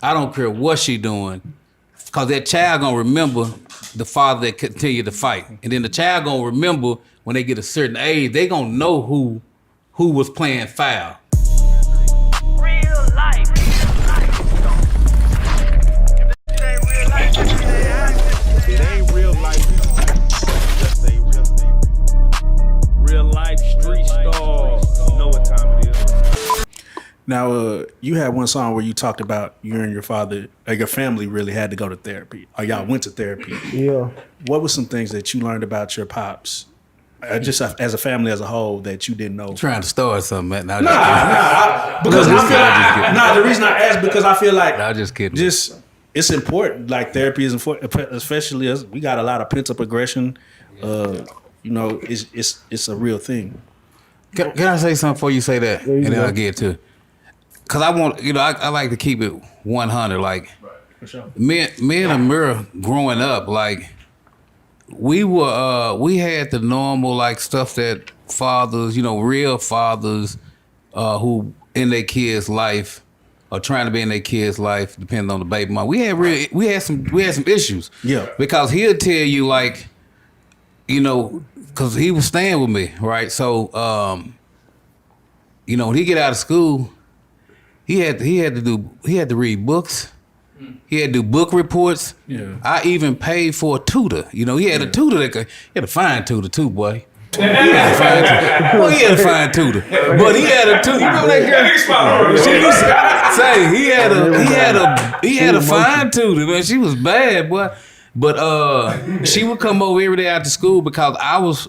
I don't care what she doing, because that child gonna remember the father that continued to fight. And then the child gonna remember when they get a certain age, they gonna know who was playing foul. Real life. It ain't real life. Just say real life street stars. Know what time it is. Now, you had one song where you talked about you and your father, like your family really had to go to therapy, or y'all went to therapy. Yeah. What were some things that you learned about your pops, just as a family as a whole, that you didn't know? Trying to start something, man. Because I feel like, the reason I asked, because I feel like, I'm just kidding. It's important. Like therapy is important, especially as we got a lot of pent up aggression. It's a real thing. Can I say something before you say that, and then I'll get to it? Cause I want, I like to keep it 100. Like, For sure. me and Amir growing up, like, we had the normal like stuff that fathers, real fathers, who in their kids' life or trying to be in their kids' life, depending on the baby mom. We had some issues. Yeah. Because he'll tell you like, cause he was staying with me, right? So, when he get out of school, he had to read books. He had to do book reports. Yeah. I even paid for a tutor. He had a tutor he had a fine tutor too, boy. He had a fine tutor. But he had a tutor. You remember that girl? She used to say he had a fine tutor, man. She was bad, boy. But she would come over every day after school because I was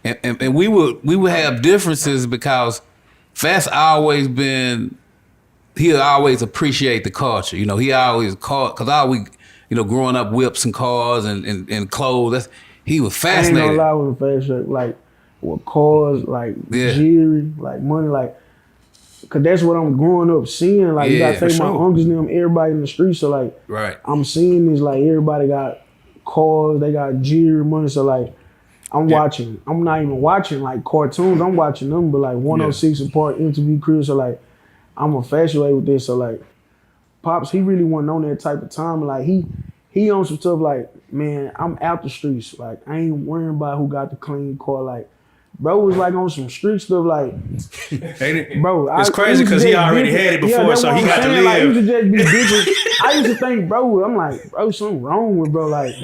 and we would have differences because Fast always been. He'll always appreciate the culture. He always called, because I always, growing up whips and cars and clothes, he was fascinated. I ain't gonna lie with the fashion, like with cars, like jewelry, like money, like, cause that's what I'm growing up seeing. Like, you gotta think my uncles and them, everybody in the street. So like, right. I'm seeing this, like everybody got cars, they got jewelry, money. So like, I'm watching, I'm not even watching like cartoons, I'm watching them, but like 106 and Park MTV Crib. So like, I'm infatuated with this. So like, Pops, he really wasn't on that type of time. Like he on some stuff like, man, I'm out the streets. Like, I ain't worrying about who got the clean car. Like, bro was like on some street stuff. Like, bro, it's crazy because he already had it before, so he got to live. Like, he used to just be bitches. I used to think, bro, I'm like, bro, something wrong with bro. Like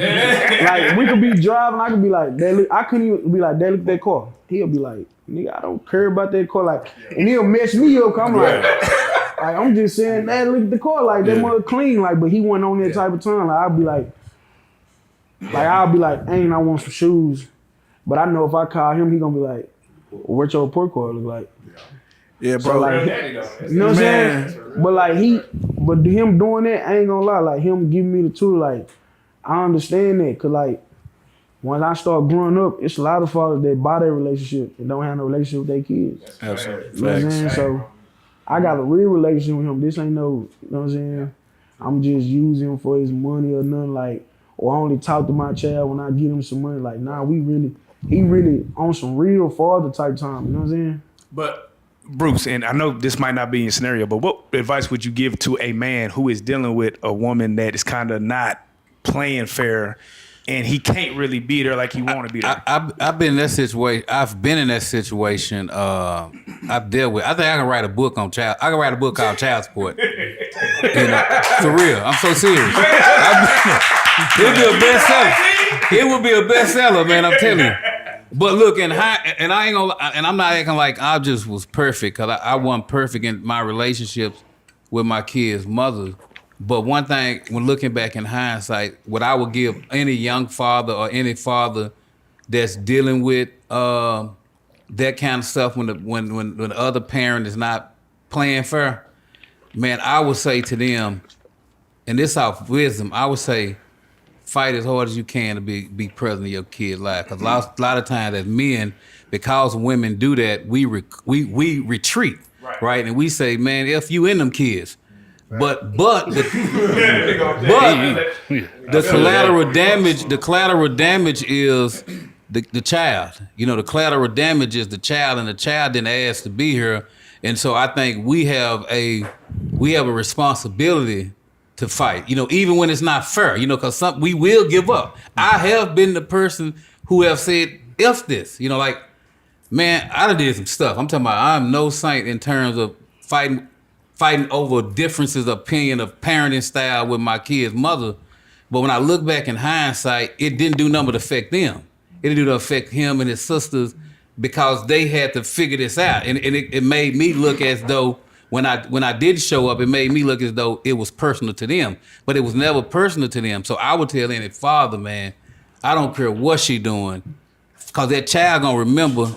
we could be driving, I could be like, I couldn't even be like, look at that car. He'll be like, nigga, I don't care about that car. Like, and he'll mess me up. I'm like, I'm just saying, Dad, look at the car. Like, that mother clean. Like, but he wasn't on that type of time. Like, I'll be like, ain't I want some shoes. But I know if I call him, he gonna be like, what your report card look like? Yeah, bro. So like, you know what I'm saying? But like him doing that, I ain't gonna lie. Like, him giving me the tool, like, I understand that. Cause like, when I start growing up, it's a lot of fathers that buy their relationship and don't have no relationship with their kids. Absolutely. You know what I'm saying? So I got a real relationship with him. This ain't no, you know what I'm saying? I'm just using him for his money or nothing, like, or I only talk to my child when I give him some money. Like, nah, he really on some real father type time, you know what I'm saying? But Bruce, and I know this might not be your scenario, but what advice would you give to a man who is dealing with a woman that is kind of not playing fair and he can't really beat her like he want to beat her? I've been in that situation. I've been in that situation. I've dealt with. I think I can write a book on child. I can write a book called Child Support. For real, I'm so serious. It'll be a bestseller. It will be a bestseller, man. I'm telling you. But look, and I ain't gonna. And I'm not acting like I just was perfect, because I wasn't perfect in my relationships with my kids' mother. But one thing, when looking back in hindsight, what I would give any young father or any father that's dealing with that kind of stuff when the other parent is not playing fair, man, I would say to them, and this off wisdom, I would say, fight as hard as you can to be present in your kid's life. Because a lot of times as men, because women do that, we retreat, right? And we say, man, if you in them kids. But the collateral damage is the child. The collateral damage is the child, and the child didn't ask to be here, And so I think we have a responsibility to fight, even when it's not fair, because we will give up. I have been the person who have said, F this, like, man, I done did some stuff. I'm talking about I'm no saint in terms of fighting over differences of opinion of parenting style with my kid's mother. But when I look back in hindsight, it didn't do nothing but affect them. It didn't affect him and his sisters because they had to figure this out. And it made me look as though when I did show up, it made me look as though it was personal to them. But it was never personal to them. So I would tell any father, man, I don't care what she doing, because that child gonna remember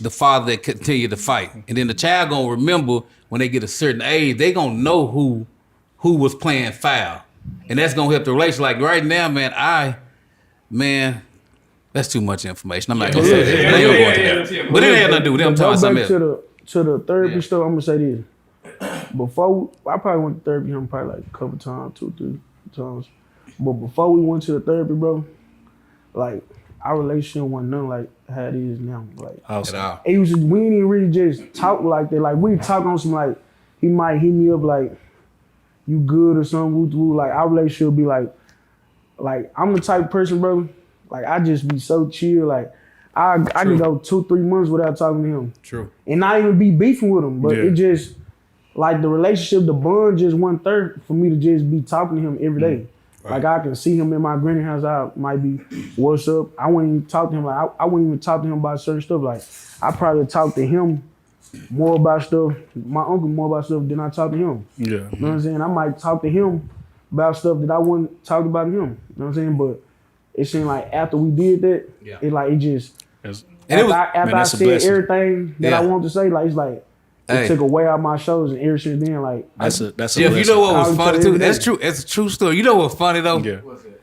the father that continued to fight. And then the child gonna remember when they get a certain age, they gonna know who was playing foul. And that's gonna help the relationship. Like right now, man, that's too much information. I'm not gonna say that. But it had nothing to do with them. I'm talking about something else. To the therapy stuff, I'm gonna say this. Before I probably went to therapy, I'm probably like a couple times, 2-3 times. But before we went to the therapy, bro, like our relationship wasn't nothing like how it is now. Like it was just, we didn't even really just talk like that. Like we talk on some like he might hit me up like you good or something. Like our relationship be like I'm the type of person, bro. Like I just be so chill. Like I can go 2-3 months without talking to him. True. And not even be beefing with him. But it just like the relationship, the bond just 1/3 for me to just be talking to him every day. Right. Like I can see him in my granny house. I might be, what's up? I wouldn't even talk to him. Like I wouldn't even talk to him about certain stuff. Like I probably talk to him more about stuff, my uncle more about stuff than I talk to him. Yeah. You know what I'm saying? I might talk to him about stuff that I wouldn't talk about to him. You know what I'm saying? But it seemed like after we did that, it just after I said everything that I wanted to say, like it's like it took away out my shoulders, and ever since then, like that's a Jeff, you know what was funny too? That's true. It's a true story. You know what's funny though? Yeah. What's it?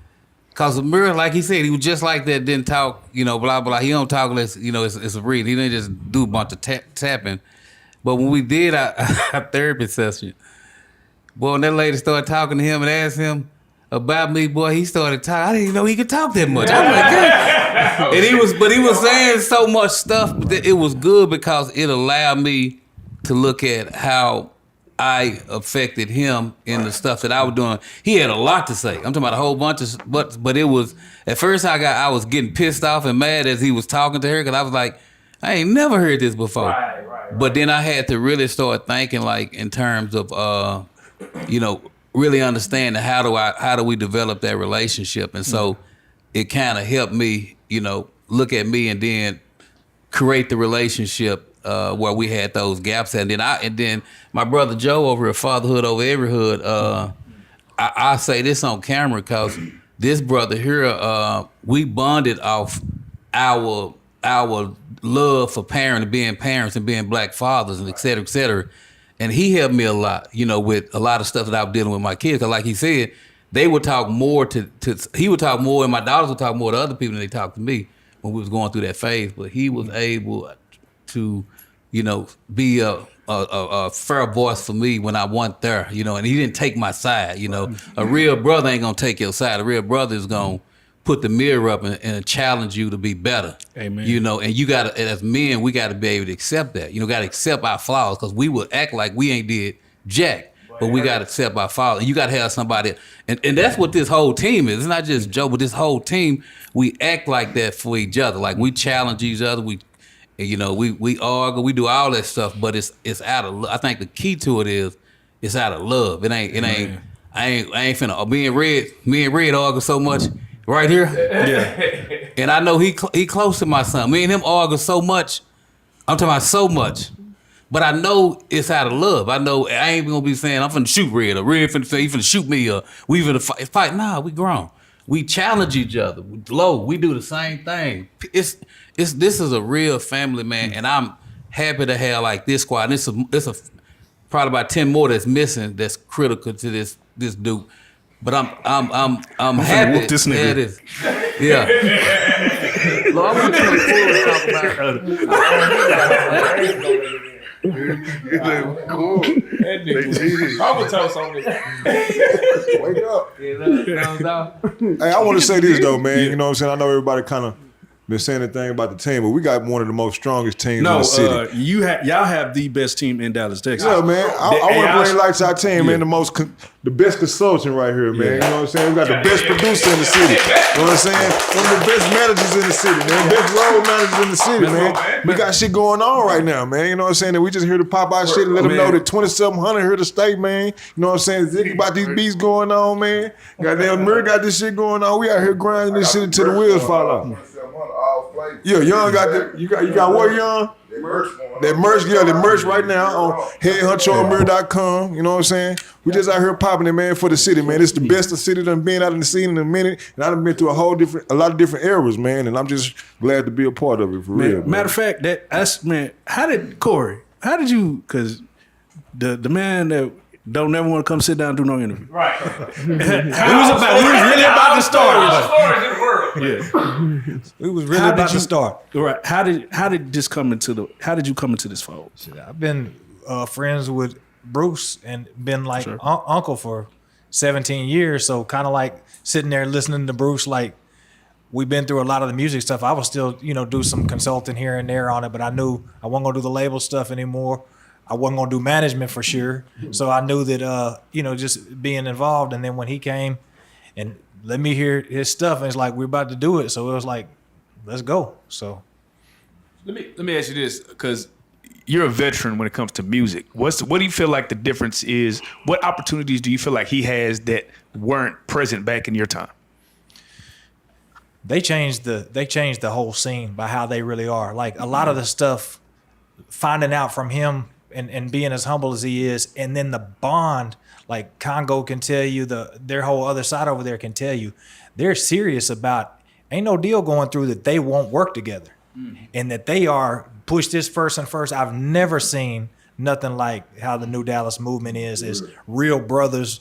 Cause Amir, like he said, he was just like that. Didn't talk, blah blah. He don't talk unless it's a read. He didn't just do a bunch of tapping. But when we did our therapy session, boy, when that lady started talking to him and asked him about me, boy, he started talking. I didn't even know he could talk that much. I'm like, God. And he was saying so much stuff that it was good because it allowed me to look at how I affected him in the stuff that I was doing. He had a lot to say. I'm talking about a whole bunch of, but it was, at first I was getting pissed off and mad as he was talking to her because I was like, I ain't never heard this before. Right. But then I had to really start thinking like in terms of, really understanding how do we develop that relationship. And so it kind of helped me, look at me and then create the relationship where we had those gaps. And then my brother Joe over at Fatherhood Over Every Hood, I say this on camera because this brother here, we bonded off our love for being parents and being black fathers and et cetera, et cetera. And he helped me a lot, with a lot of stuff that I was dealing with my kids. Cause like he said, they would talk more he would talk more and my daughters would talk more to other people than they talked to me when we was going through that phase. But he was able to, be a fair voice for me when I wasn't there, and he didn't take my side, A real brother ain't gonna take your side. A real brother is gonna put the mirror up and challenge you to be better. Amen. And you gotta, as men, we gotta be able to accept that. Gotta accept our flaws because we would act like we ain't did jack. But we gotta accept our flaws. And you gotta have somebody, and that's what this whole team is. It's not just Joe, but this whole team, we act like that for each other. Like we challenge each other, we argue, we do all that stuff, but it's out of love. I think the key to it is it's out of love. I ain't finna, me and Red argue so much. Right here? Yeah. And I know he close to my son. Me and him argue so much. I'm talking about so much. But I know it's out of love. I know I ain't gonna be saying I'm finna shoot Red or Red finna say he finna shoot me or we finna fight. Nah, we grown. We challenge each other. We do the same thing. This is a real family, man, and I'm happy to have like this squad. And it's a probably about 10 more that's missing that's critical to this dude. But I'm happy. This nigga. Yeah, it is. Yeah. Lord, I want you to talk about Cool. That nigga. I would tell something. Wake up. Hey, I want to say this though, man. You know what I'm saying? I know everybody kind of been saying anything about the team, but we got one of the most strongest teams in No, the city. y'all have the best team in Dallas, Texas. Yeah, man. I want to bring lights our team, man. The best consultant right here, man. You know what I'm saying? We got the best producer in the city. You know what I'm saying? One of the best managers in the city, man. Best road managers in the city, man. We got shit going on right now, man. You know what I'm saying? And we just here to pop our shit and let them know that 2700 here to stay, man. You know what I'm saying? Think about these beats going on, man. Goddamn Amir got this shit going on. We out here grinding this shit until the wheels fall off. Yeah, Young got the, you got what, Young? That merch right now on HeadHunchoAmir.com. You know what I'm saying? We just out here popping it, man, for the city, man. It's the best the city done been out in the scene in a minute, and I done been through a lot of different eras, man. And I'm just glad to be a part of it for real. Man. Matter of fact, how did you? Because the man that don't never want to come sit down and do no interview. Right. We was really about to start. Stories in the world. Yeah. We was really about to start. Right. How did this come into how did you come into this fold? I've been friends with Bruce and been like uncle for 17 years. So kind of like sitting there listening to Bruce, like we've been through a lot of the music stuff. I was still, do some consulting here and there on it, but I knew I wasn't gonna do the label stuff anymore. I wasn't gonna do management for sure. So I knew that, just being involved. And then when he came and let me hear his stuff, and it's like, we're about to do it. So it was like, let's go. So Let me ask you this, because you're a veteran when it comes to music. What do you feel like the difference is? What opportunities do you feel like he has that weren't present back in your time? They changed the whole scene by how they really are. Like a lot of the stuff, finding out from him and being as humble as he is, and then the bond, like Congo can tell you, their whole other side over there can tell you, they're serious about, ain't no deal going through that they won't work together. And that they are push this first. I've never seen nothing like how the New Dallas movement is real brothers.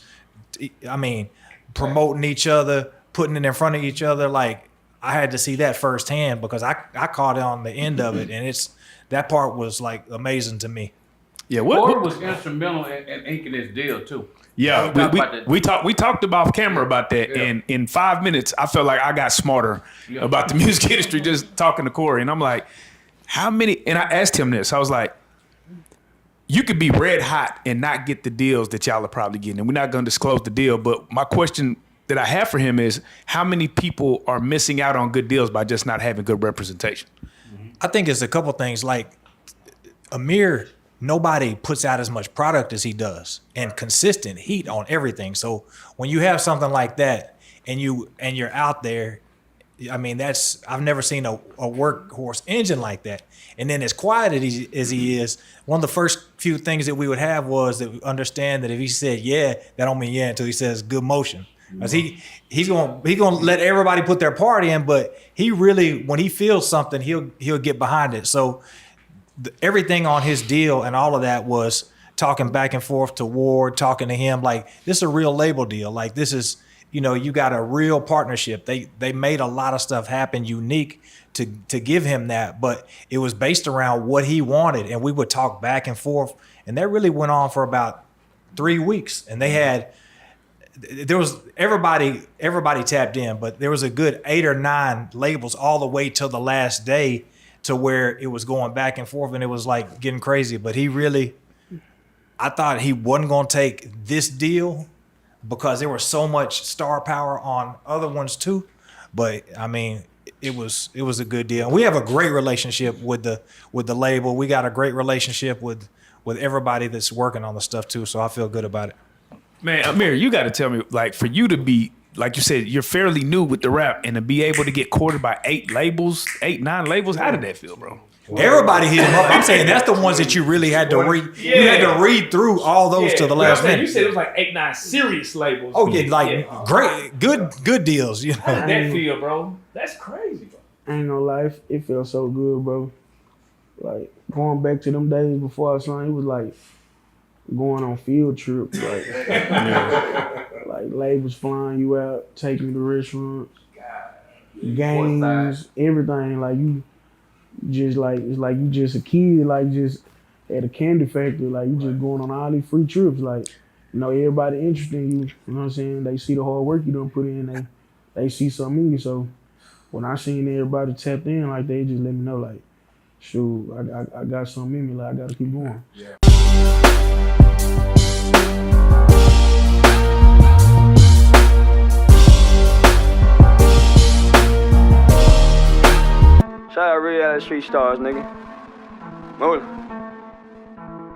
I mean, promoting each other, putting it in front of each other. Like I had to see that firsthand because I caught it on the end of it, and that part was like amazing to me. Yeah, Corey was instrumental in inking this deal too. Yeah, we talked about camera about that, and in 5 minutes, I felt like I got smarter about the music industry just talking to Corey, and I'm like, how many? And I asked him this. I was like, you could be red hot and not get the deals that y'all are probably getting, and we're not going to disclose the deal. But my question that I have for him is, how many people are missing out on good deals by just not having good representation? I think it's a couple things. Like Amir, nobody puts out as much product as he does, and consistent heat on everything. So when you have something like that and you're out there, I mean, I've never seen a workhorse engine like that. And then as quiet as he is, one of the first few things that we would have was that we understand that if he said yeah, that don't mean yeah until he says good motion. Because he's gonna let everybody put their part in, but he really, when he feels something, he'll get behind it. So everything on his deal and all of that was talking back and forth to Ward, talking to him like this is a real label deal. Like this is, you got a real partnership. They made a lot of stuff happen unique to give him that, but it was based around what he wanted, and we would talk back and forth, and that really went on for about 3 weeks. And there was everybody tapped in, but there was a good 8 or 9 labels all the way till the last day, to where it was going back and forth, and it was like getting crazy. But I thought he wasn't going to take this deal because there was so much star power on other ones too. But I mean, it was a good deal. And we have a great relationship with the label. We got a great relationship with everybody that's working on the stuff too. So I feel good about it. Man, Amir, you got to tell me, like, for you to be, like you said, you're fairly new with the rap, and to be able to get courted by 8, 9 labels, how did that feel, bro? Everybody hit him up. I'm saying that's the ones that you really had to read. Yeah. You had to read through all those to the last minute. You said it was like 8, 9 serious labels. Oh yeah, great, good deals. How did that feel, bro? That's crazy, bro. Ain't no life. It feels so good, bro. Like going back to them days before I signed, it was like going on field trips, like like labels flying you out, taking you to restaurants, games, everything. Like you just like, it's like you just a kid, like just at a candy factory, like you just going on all these free trips. Like, everybody interested in you. You know what I'm saying? They see the hard work you done put in. They see something in you. So when I seen everybody tapped in, like they just let me know, like, shoot, I got something in me, like I gotta keep going. Shout out Reallyfe Street Stars, nigga. Move.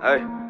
Hey.